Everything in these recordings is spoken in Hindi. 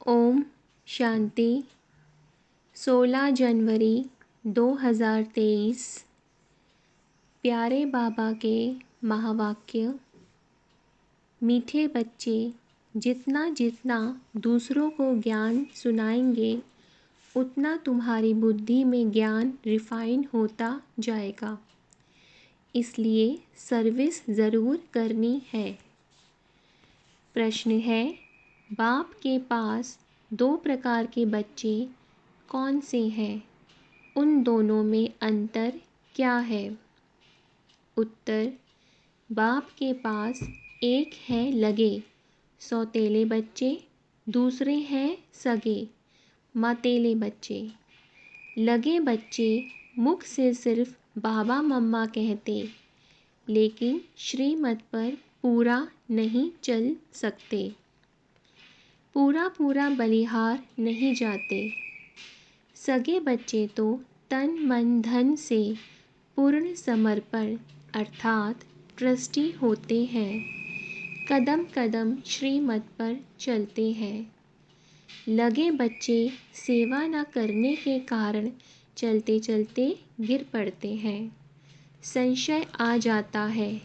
ओम शांति। 16 जनवरी 2023। प्यारे बाबा के महावाक्य। मीठे बच्चे, जितना जितना दूसरों को ज्ञान सुनाएंगे उतना तुम्हारी बुद्धि में ज्ञान रिफाइन होता जाएगा। इसलिए सर्विस ज़रूर करनी है। प्रश्न है, बाप के पास 2 प्रकार के बच्चे कौन से हैं? उन दोनों में अंतर क्या है? उत्तर, बाप के पास एक है लगे सौतेले बच्चे, दूसरे हैं सगे मातेले बच्चे। लगे बच्चे मुख से सिर्फ बाबा मम्मा कहते, लेकिन श्रीमत पर पूरा नहीं चल सकते, पूरा बलिहार नहीं जाते। सगे बच्चे तो तन मन धन से पूर्ण समर्पण अर्थात ट्रस्टी होते हैं, कदम कदम श्रीमत पर चलते हैं। लगे बच्चे सेवा न करने के कारण चलते चलते गिर पड़ते हैं, संशय आ जाता है।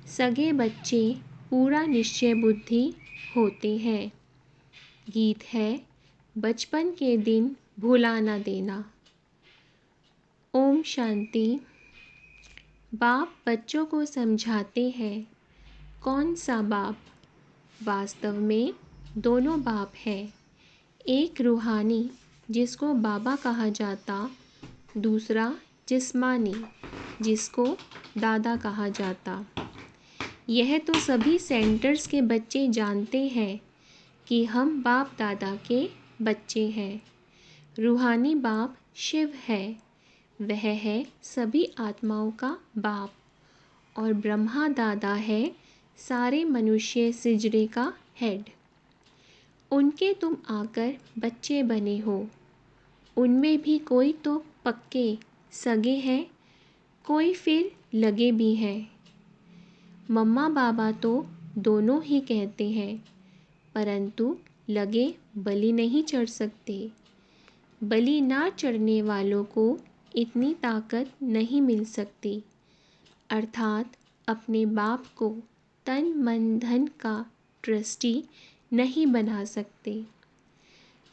सगे बच्चे पूरा निश्चय बुद्धि होते हैं। गीत है, बचपन के दिन भुला न देना। ओम शांति। बाप बच्चों को समझाते हैं। कौन सा बाप? वास्तव में दोनों बाप हैं। एक रूहानी जिसको बाबा कहा जाता, दूसरा जिस्मानी जिसको दादा कहा जाता। यह तो सभी सेंटर्स के बच्चे जानते हैं कि हम बाप दादा के बच्चे हैं। रूहानी बाप शिव है, वह है सभी आत्माओं का बाप, और ब्रह्मा दादा है सारे मनुष्य सिजरे का हेड। उनके तुम आकर बच्चे बने हो। उनमें भी कोई तो पक्के सगे हैं, कोई फिर लगे भी हैं। मम्मा बाबा तो दोनों ही कहते हैं, परंतु लगे बलि नहीं चढ़ सकते। बलि ना चढ़ने वालों को इतनी ताकत नहीं मिल सकती, अर्थात अपने बाप को तन मन धन का ट्रस्टी नहीं बना सकते।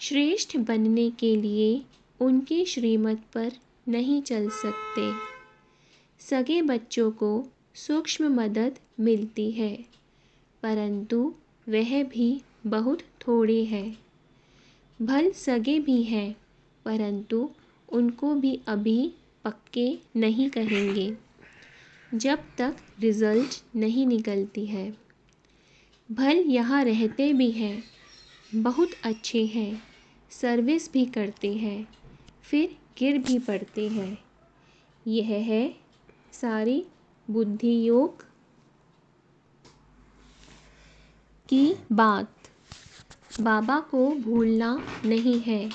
श्रेष्ठ बनने के लिए उनकी श्रीमत पर नहीं चल सकते। सगे बच्चों को सूक्ष्म मदद मिलती है, परंतु वह भी बहुत थोड़े हैं। भल सगे भी हैं, परंतु उनको भी अभी पक्के नहीं कहेंगे जब तक रिजल्ट नहीं निकलती है। भल यहाँ रहते भी हैं, बहुत अच्छे हैं, सर्विस भी करते हैं, फिर गिर भी पड़ते हैं। यह है सारी बुद्धि योग की बात। बाबा को भूलना नहीं है।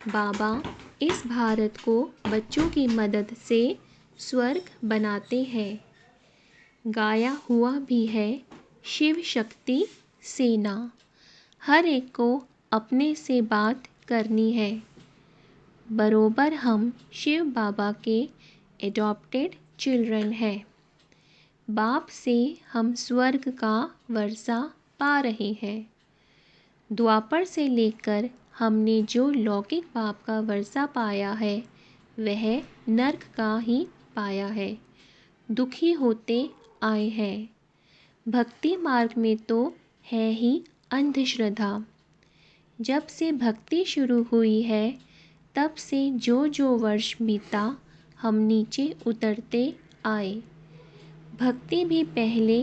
बाबा इस भारत को बच्चों की मदद से स्वर्ग बनाते हैं। गाया हुआ भी है, शिव शक्ति सेना, हर एक को अपने से बात करनी है। बरोबर हम शिव बाबा के एडॉप्टेड चिल्ड्रन हैं। बाप से हम स्वर्ग का वर्षा पा रहे हैं। द्वापर से लेकर हमने जो लौकिक बाप का वर्षा पाया है, वह नर्क का ही पाया है, दुखी होते आए हैं। भक्ति मार्ग में तो है ही अंधश्रद्धा। जब से भक्ति शुरू हुई है, तब से जो जो वर्ष बीता, हम नीचे उतरते आए। भक्ति भी पहले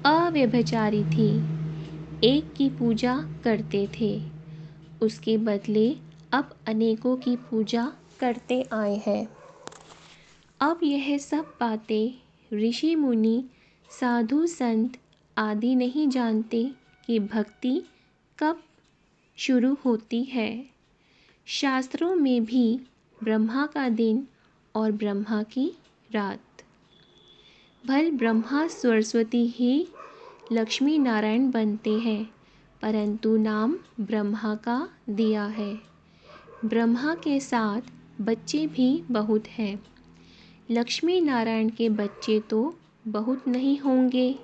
अव्यभिचारी थी, एक की पूजा करते थे, उसके बदले अब अनेकों की पूजा करते आए हैं। अब यह सब बातें ऋषि मुनि साधु संत आदि नहीं जानते कि भक्ति कब शुरू होती है। शास्त्रों में भी ब्रह्मा का दिन और ब्रह्मा की रात। भल ब्रह्मा सरस्वती ही लक्ष्मी नारायण बनते हैं, परंतु नाम ब्रह्मा का दिया है। ब्रह्मा के साथ बच्चे भी बहुत हैं। लक्ष्मी नारायण के बच्चे तो बहुत नहीं होंगे।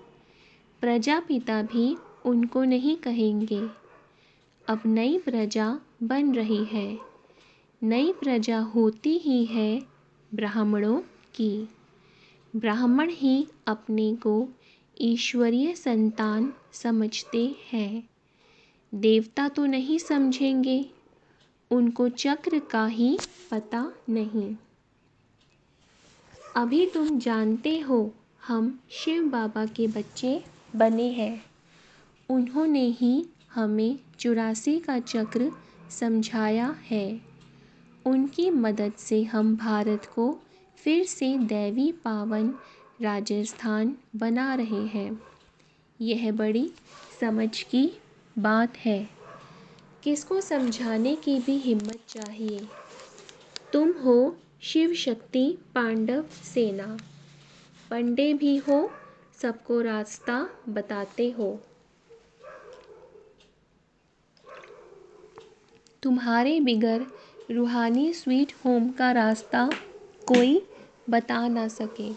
प्रजापिता भी उनको नहीं कहेंगे। अब नई प्रजा बन रही है। नई प्रजा होती ही है ब्राह्मणों की। ब्राह्मण ही अपने को ईश्वरीय संतान समझते हैं। देवता तो नहीं समझेंगे, उनको चक्र का ही पता नहीं। अभी तुम जानते हो हम शिव बाबा के बच्चे बने हैं। उन्होंने ही हमें 84 का चक्र समझाया है। उनकी मदद से हम भारत को फिर से दैवी पावन राजस्थान बना रहे हैं। यह बड़ी समझ की बात है। किसको समझाने की भी हिम्मत चाहिए। तुम हो शिव शक्ति पांडव सेना। पंडे भी हो, सबको रास्ता बताते हो। तुम्हारे बिगर रूहानी स्वीट होम का रास्ता कोई बता ना सके।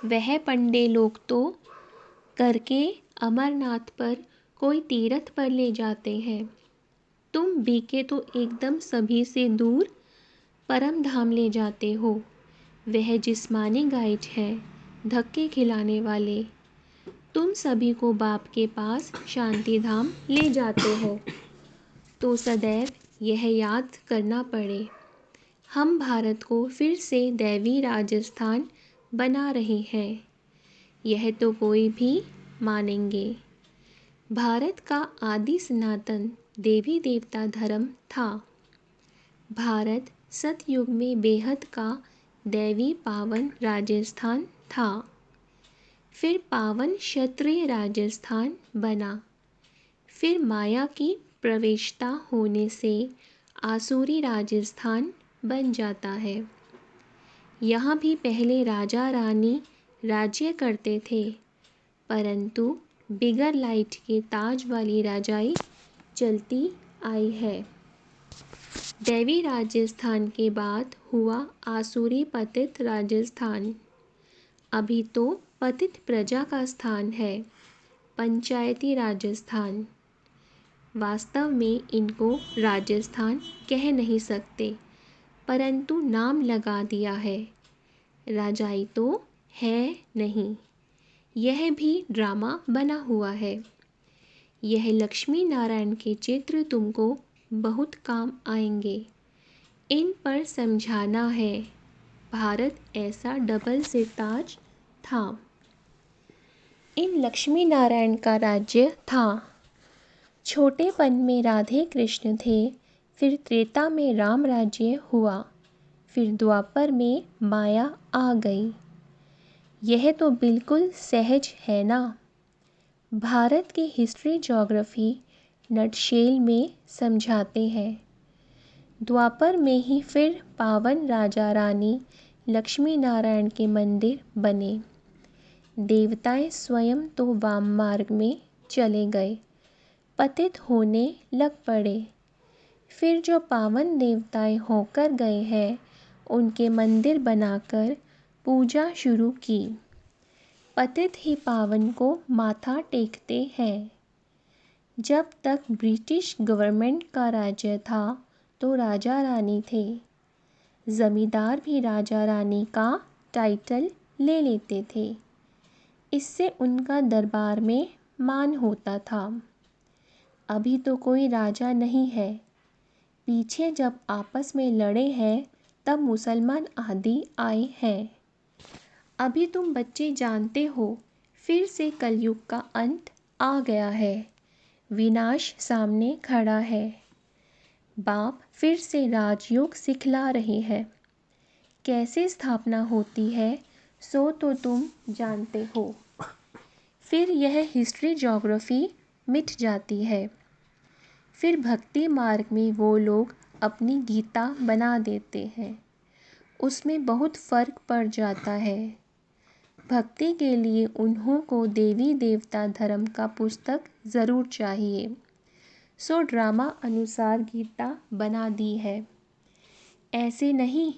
वह पंडे लोग तो करके अमरनाथ पर कोई तीर्थ पर ले जाते हैं। तुम बीके तो एकदम सभी से दूर परम धाम ले जाते हो। वह जिस्मानी गाइड है, धक्के खिलाने वाले। तुम सभी को बाप के पास शांति धाम ले जाते हो। तो सदैव यह याद करना पड़े, हम भारत को फिर से दैवी राजस्थान बना रहे हैं। यह तो कोई भी मानेंगे। भारत का आदि सनातन देवी देवता धर्म था। भारत सतयुग में बेहद का दैवी पावन राजस्थान था। फिर पावन क्षत्रिय राजस्थान बना। फिर माया की प्रवेशता होने से आसुरी राजस्थान बन जाता है। यहाँ भी पहले राजा रानी राज्य करते थे, परंतु बिगर लाइट के ताज वाली राजाई चलती आई है। दैवी राजस्थान के बाद हुआ आसुरी पतित राजस्थान। अभी तो पतित प्रजा का स्थान है, पंचायती राजस्थान। वास्तव में इनको राजस्थान कह नहीं सकते, परंतु नाम लगा दिया है। राजाई तो है नहीं, यह भी ड्रामा बना हुआ है। यह लक्ष्मी नारायण के चित्र तुमको बहुत काम आएंगे। इन पर समझाना है भारत ऐसा डबल सिरताज था। इन लक्ष्मी नारायण का राज्य था। छोटेपन में राधे कृष्ण थे, फिर त्रेता में राम राज्य हुआ, फिर द्वापर में माया आ गई। यह तो बिल्कुल सहज है ना। भारत की हिस्ट्री ज्योग्राफी नटशेल में समझाते हैं। द्वापर में ही फिर पावन राजा रानी लक्ष्मी नारायण के मंदिर बने। देवताएं स्वयं तो वाम मार्ग में चले गए, पतित होने लग पड़े। फिर जो पावन देवताएं होकर गए हैं, उनके मंदिर बनाकर पूजा शुरू की। पतित ही पावन को माथा टेकते हैं। जब तक ब्रिटिश गवर्नमेंट का राज्य था तो राजा रानी थे। जमींदार भी राजा रानी का टाइटल ले लेते थे। इससे उनका दरबार में मान होता था। अभी तो कोई राजा नहीं है। पीछे जब आपस में लड़े हैं तब मुसलमान आदि आए हैं। अभी तुम बच्चे जानते हो, फिर से कलयुग का अंत आ गया है। विनाश सामने खड़ा है। बाप फिर से राजयोग सिखला रहे हैं। कैसे स्थापना होती है सो तो तुम जानते हो। फिर यह हिस्ट्री ज्योग्राफी मिट जाती है। फिर भक्ति मार्ग में वो लोग अपनी गीता बना देते हैं। उसमें बहुत फ़र्क पड़ जाता है। भक्ति के लिए उन्हों को देवी देवता धर्म का पुस्तक ज़रूर चाहिए, सो ड्रामा अनुसार गीता बना दी है। ऐसे नहीं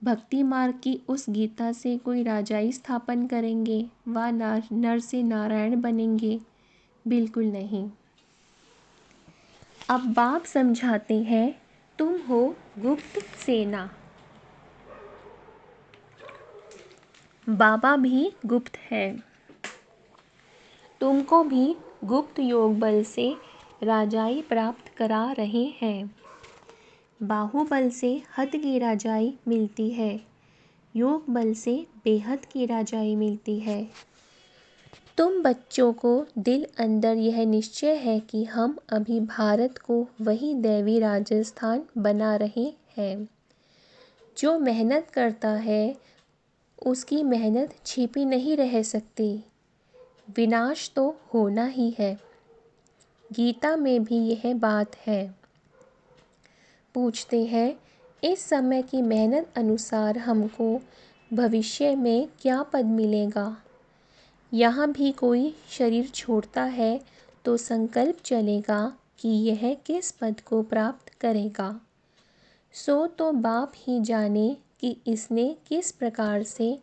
भक्ति मार्ग की उस गीता से कोई राजाई स्थापन करेंगे व नर से नारायण बनेंगे, बिल्कुल नहीं। अब बाप समझाते हैं, तुम हो गुप्त सेना, बाबा भी गुप्त है, तुमको भी गुप्त योग बल से राजाई प्राप्त करा रहे हैं। बाहुबल से हद की राजाई मिलती है, योग बल से बेहद की राजाई मिलती है। तुम बच्चों को दिल अंदर यह निश्चय है कि हम अभी भारत को वही दैवी राजस्थान बना रहे हैं। जो मेहनत करता है उसकी मेहनत छिपी नहीं रह सकती, विनाश तो होना ही है। गीता में भी यह बात है। पूछते हैं, इस समय की मेहनत अनुसार हमको भविष्य में क्या पद मिलेगा? यहाँ भी कोई शरीर छोड़ता है तो संकल्प चलेगा कि यह किस पद को प्राप्त करेगा। सो तो बाप ही जाने कि इसने किस प्रकार से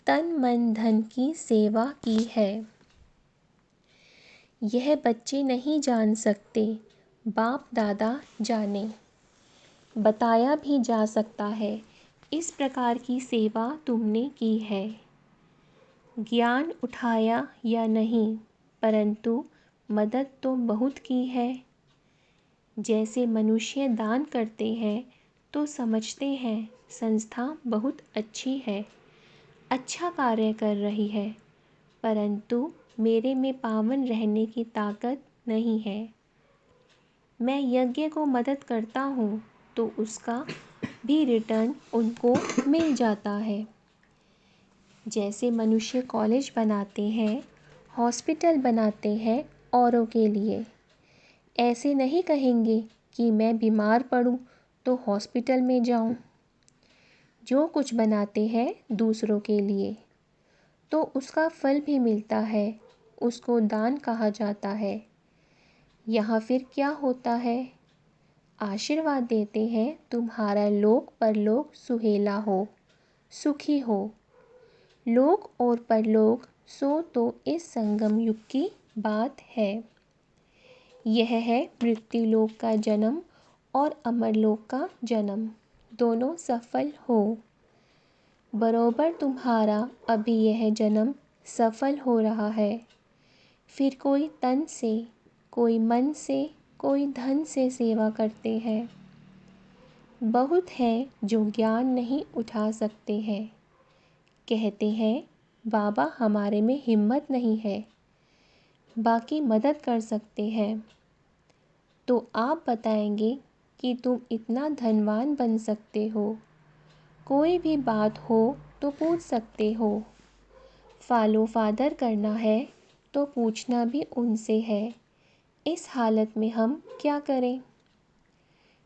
तन मन धन की सेवा की है। यह बच्चे नहीं जान सकते, बाप दादा जाने। बताया भी जा सकता है, इस प्रकार की सेवा तुमने की है। ज्ञान उठाया या नहीं, परंतु मदद तो बहुत की है। जैसे मनुष्य दान करते हैं तो समझते हैं संस्था बहुत अच्छी है, अच्छा कार्य कर रही है, परंतु मेरे में पावन रहने की ताकत नहीं है। मैं यज्ञ को मदद करता हूँ तो उसका भी रिटर्न उनको मिल जाता है। जैसे मनुष्य कॉलेज बनाते हैं, हॉस्पिटल बनाते हैं औरों के लिए, ऐसे नहीं कहेंगे कि मैं बीमार पड़ूं तो हॉस्पिटल में जाऊं। जो कुछ बनाते हैं दूसरों के लिए तो उसका फल भी मिलता है, उसको दान कहा जाता है। यहाँ फिर क्या होता है? आशीर्वाद देते हैं तुम्हारा लोक परलोक सुहेला हो, सुखी हो। लोक और परलोक सो तो इस संगम युग की बात है। यह है मृत्युलोक का जन्म और अमरलोक का जन्म, दोनों सफल हो। बरोबर तुम्हारा अभी यह जन्म सफल हो रहा है। फिर कोई तन से, कोई मन से, कोई धन से सेवा करते हैं। बहुत हैं जो ज्ञान नहीं उठा सकते हैं, कहते हैं बाबा हमारे में हिम्मत नहीं है, बाकी मदद कर सकते हैं। तो आप बताएंगे कि तुम इतना धनवान बन सकते हो, कोई भी बात हो तो पूछ सकते हो। फॉलो फादर करना है तो पूछना भी उनसे है। इस हालत में हम क्या करें?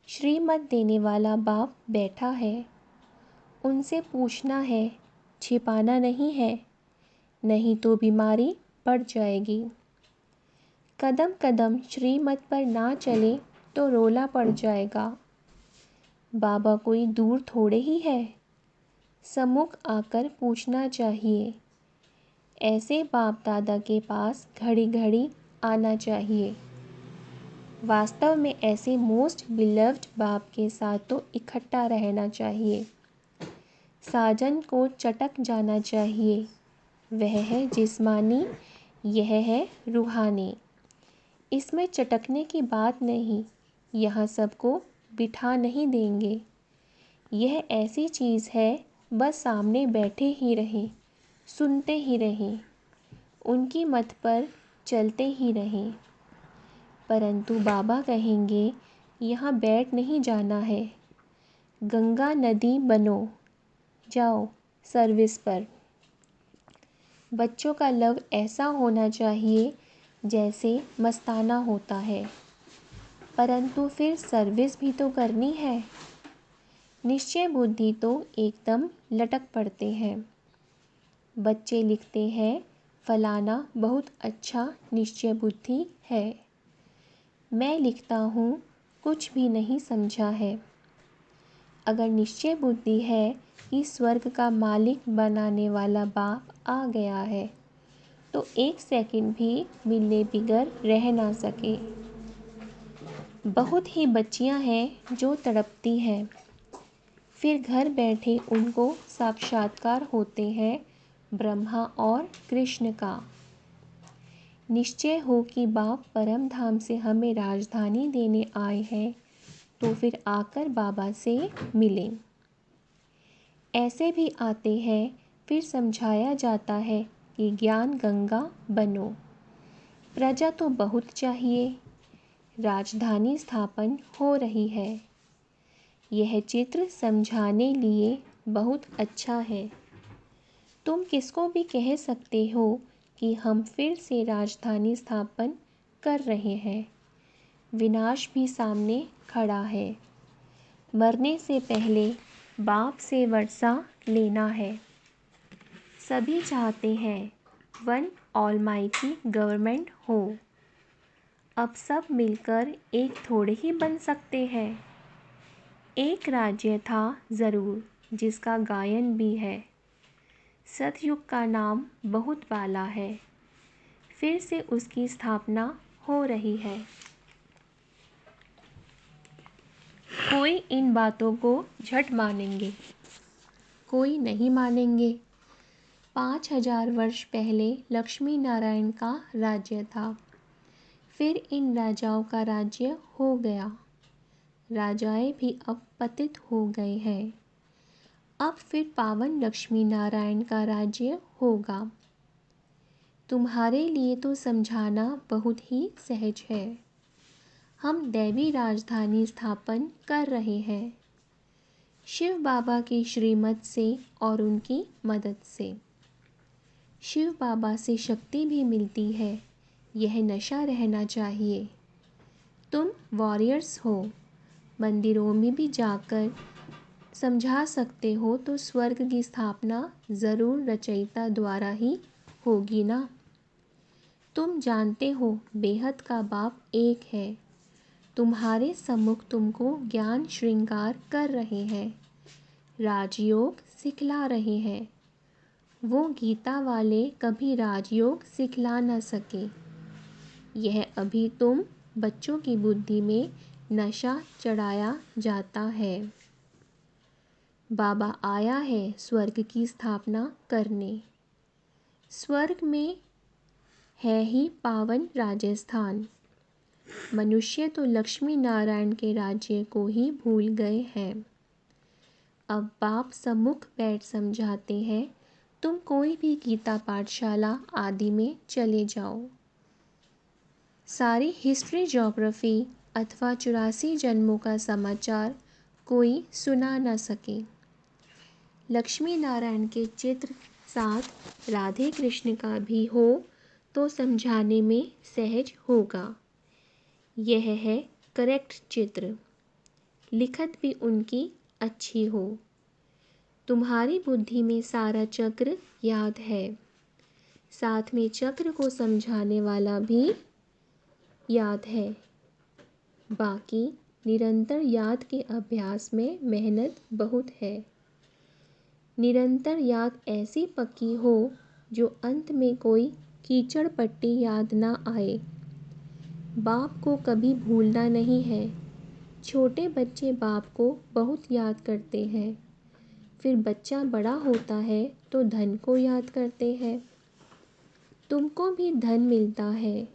श्रीमत देने वाला बाप बैठा है, उनसे पूछना है, छिपाना नहीं है, नहीं तो बीमारी बढ़ जाएगी। कदम कदम श्रीमत पर ना चले तो रोला पड़ जाएगा। बाबा कोई दूर थोड़े ही है, सम्मुख आकर पूछना चाहिए। ऐसे बाप दादा के पास घड़ी घड़ी आना चाहिए। वास्तव में ऐसे मोस्ट बिलव्ड बाप के साथ तो इकट्ठा रहना चाहिए। साजन को चटक जाना चाहिए, वह है जिस्मानी, यह है रूहानी। इसमें चटकने की बात नहीं, यहाँ सबको बिठा नहीं देंगे। यह ऐसी चीज़ है, बस सामने बैठे ही रहें, सुनते ही रहें, उनकी मत पर चलते ही रहें। परंतु बाबा कहेंगे यहाँ बैठ नहीं जाना है, गंगा नदी बनो, जाओ सर्विस पर। बच्चों का लव ऐसा होना चाहिए जैसे मस्ताना होता है, परंतु फिर सर्विस भी तो करनी है। निश्चय बुद्धि तो एकदम लटक पड़ते हैं। बच्चे लिखते हैं, फलाना बहुत अच्छा निश्चय बुद्धि है। मैं लिखता हूँ, कुछ भी नहीं समझा है। अगर निश्चय बुद्धि है कि स्वर्ग का मालिक बनाने वाला बाप आ गया है, तो 1 सेकंड भी मिलने बिगर रह ना सके। बहुत ही बच्चियां हैं जो तड़पती हैं, फिर घर बैठे उनको साक्षात्कार होते हैं ब्रह्मा और कृष्ण का। निश्चय हो कि बाप परम धाम से हमें राजधानी देने आए हैं, तो फिर आकर बाबा से मिलें। ऐसे भी आते हैं, फिर समझाया जाता है कि ज्ञान गंगा बनो। प्रजा तो बहुत चाहिए, राजधानी स्थापन हो रही है। यह चित्र समझाने लिए बहुत अच्छा है। तुम किसको भी कह सकते हो कि हम फिर से राजधानी स्थापन कर रहे हैं। विनाश भी सामने खड़ा है। मरने से पहले बाप से वर्षा लेना है। सभी चाहते हैं वन ऑलमाइटी गवर्नमेंट हो। अब सब मिलकर एक थोड़े ही बन सकते हैं। एक राज्य था ज़रूर, जिसका गायन भी है। सतयुग का नाम बहुत वाला है, फिर से उसकी स्थापना हो रही है। कोई इन बातों को झट मानेंगे, कोई नहीं मानेंगे। 5000 वर्ष पहले लक्ष्मी नारायण का राज्य था, फिर इन राजाओं का राज्य हो गया। राजाएं भी अब पतित हो गए हैं। अब फिर पावन लक्ष्मी नारायण का राज्य होगा। तुम्हारे लिए तो समझाना बहुत ही सहज है। हम दैवी राजधानी स्थापन कर रहे हैं, शिव बाबा की श्रीमत से और उनकी मदद से। शिव बाबा से शक्ति भी मिलती है, यह नशा रहना चाहिए। तुम वॉरियर्स हो, मंदिरों में भी जाकर समझा सकते हो, तो स्वर्ग की स्थापना ज़रूर रचयिता द्वारा ही होगी ना। तुम जानते हो बेहद का बाप एक है। तुम्हारे सम्मुख तुमको ज्ञान श्रृंगार कर रहे हैं, राजयोग सिखला रहे हैं। वो गीता वाले कभी राजयोग सिखला न सके। यह अभी तुम बच्चों की बुद्धि में नशा चढ़ाया जाता है। बाबा आया है स्वर्ग की स्थापना करने। स्वर्ग में है ही पावन राजस्थान। मनुष्य तो लक्ष्मी नारायण के राज्य को ही भूल गए हैं। अब बाप सम्मुख बैठ समझाते हैं। तुम कोई भी गीता पाठशाला आदि में चले जाओ। सारी हिस्ट्री ज्योग्राफी अथवा 84 जन्मों का समाचार कोई सुना न सके। लक्ष्मी नारायण के चित्र साथ राधे कृष्ण का भी हो तो समझाने में सहज होगा। यह है करेक्ट चित्र, लिखत भी उनकी अच्छी हो। तुम्हारी बुद्धि में सारा चक्र याद है, साथ में चक्र को समझाने वाला भी याद है। बाकी निरंतर याद के अभ्यास में मेहनत बहुत है। निरंतर याद ऐसी पक्की हो जो अंत में कोई कीचड़ पट्टी याद ना आए। बाप को कभी भूलना नहीं है। छोटे बच्चे बाप को बहुत याद करते हैं, फिर बच्चा बड़ा होता है तो धन को याद करते हैं। तुमको भी धन मिलता है,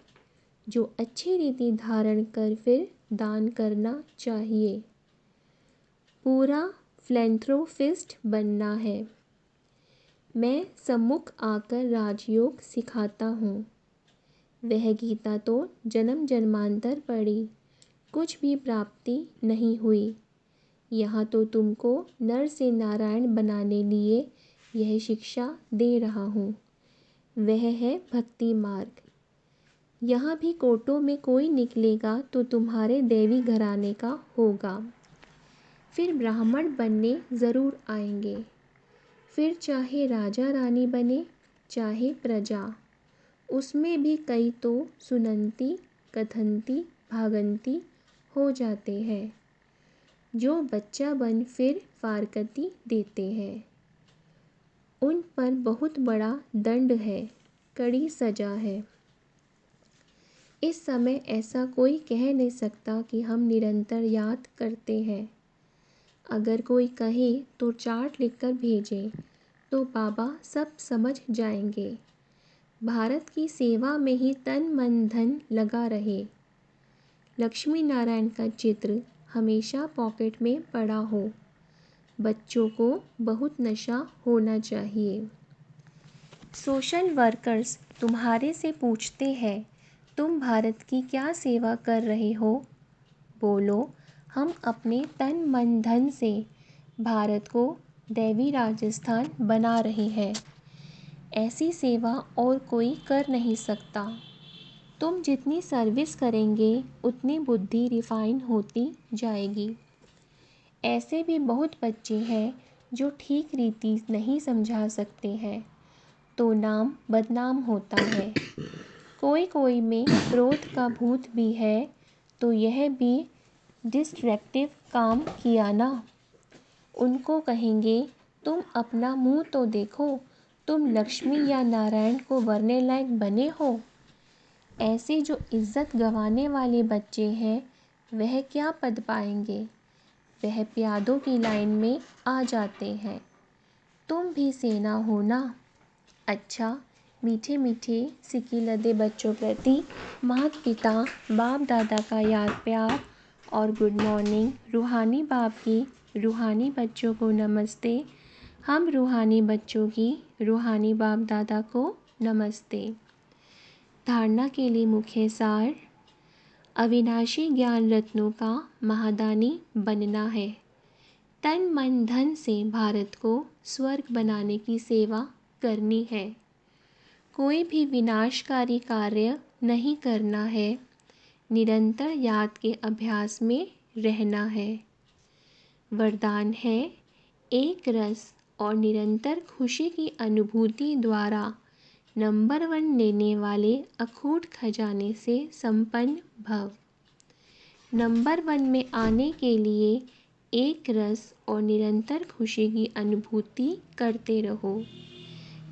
जो अच्छी रीति धारण कर फिर दान करना चाहिए। पूरा फिलैंथ्रोपिस्ट बनना है। मैं सम्मुख आकर राजयोग सिखाता हूँ। वह गीता तो जन्म जन्मांतर पढ़ी, कुछ भी प्राप्ति नहीं हुई। यहाँ तो तुमको नर से नारायण बनाने लिए यह शिक्षा दे रहा हूँ। वह है भक्ति मार्ग। यहाँ भी कोटों में कोई निकलेगा तो तुम्हारे देवी घराने का होगा। फिर ब्राह्मण बनने ज़रूर आएंगे। फिर चाहे राजा रानी बने चाहे प्रजा, उसमें भी कई तो सुनंती कथंती भागंती हो जाते हैं, जो बच्चा बन फिर फारकती देते हैं। उन पर बहुत बड़ा दंड है, कड़ी सजा है। इस समय ऐसा कोई कह नहीं सकता कि हम निरंतर याद करते हैं। अगर कोई कहे तो चार्ट लिखकर भेजे, तो बाबा सब समझ जाएंगे। भारत की सेवा में ही तन मन धन लगा रहे। लक्ष्मी नारायण का चित्र हमेशा पॉकेट में पड़ा हो। बच्चों को बहुत नशा होना चाहिए। सोशल वर्कर्स तुम्हारे से पूछते हैं, तुम भारत की क्या सेवा कर रहे हो? बोलो, हम अपने तन मन धन से भारत को दैवी राजस्थान बना रहे हैं। ऐसी सेवा और कोई कर नहीं सकता। तुम जितनी सर्विस करेंगे उतनी बुद्धि रिफाइन होती जाएगी। ऐसे भी बहुत बच्चे हैं जो ठीक रीति नहीं समझा सकते हैं, तो नाम बदनाम होता है। कोई कोई में क्रोध का भूत भी है, तो यह भी डिस्ट्रैक्टिव काम किया ना। उनको कहेंगे, तुम अपना मुंह तो देखो, तुम लक्ष्मी या नारायण को वरने लायक बने हो। ऐसे जो इज्जत गंवाने वाले बच्चे हैं, वह क्या पद पाएंगे? वह प्यादों की लाइन में आ जाते हैं। तुम भी सेना हो ना। अच्छा, मीठे मीठे सिक्के लदे बच्चों प्रति माता पिता बाप दादा का याद प्यार और गुड मॉर्निंग। रूहानी बाप की रूहानी बच्चों को नमस्ते। हम रूहानी बच्चों की रूहानी बाप दादा को नमस्ते। धारणा के लिए मुख्य सार: अविनाशी ज्ञान रत्नों का महादानी बनना है। तन मन धन से भारत को स्वर्ग बनाने की सेवा करनी है। कोई भी विनाशकारी कार्य नहीं करना है। निरंतर याद के अभ्यास में रहना है। वरदान है, एक रस और निरंतर खुशी की अनुभूति द्वारा नंबर 1 लेने वाले अखूट खजाने से संपन्न भव। नंबर 1 में आने के लिए एक रस और निरंतर खुशी की अनुभूति करते रहो।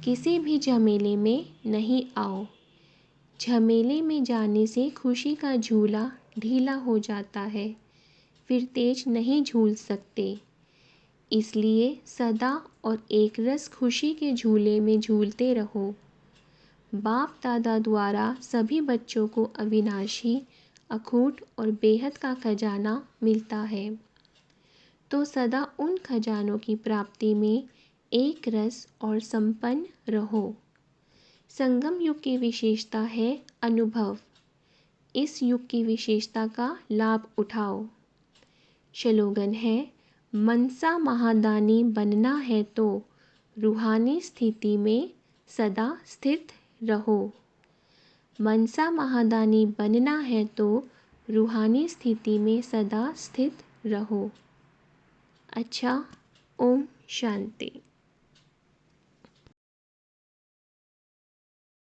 किसी भी झमेले में नहीं आओ। झमेले में जाने से खुशी का झूला ढीला हो जाता है, फिर तेज नहीं झूल सकते। इसलिए सदा और एक रस खुशी के झूले में झूलते रहो। बाप दादा द्वारा सभी बच्चों को अविनाशी, अखूट और बेहद का खजाना मिलता है, तो सदा उन खजानों की प्राप्ति में एक रस और संपन्न रहो। संगम युग की विशेषता है अनुभव। इस युग की विशेषता का लाभ उठाओ। स्लोगन है, मनसा महादानी बनना है तो रूहानी स्थिति में सदा स्थित रहो। मनसा महादानी बनना है तो रूहानी स्थिति में सदा स्थित रहो। अच्छा, ओम शांति।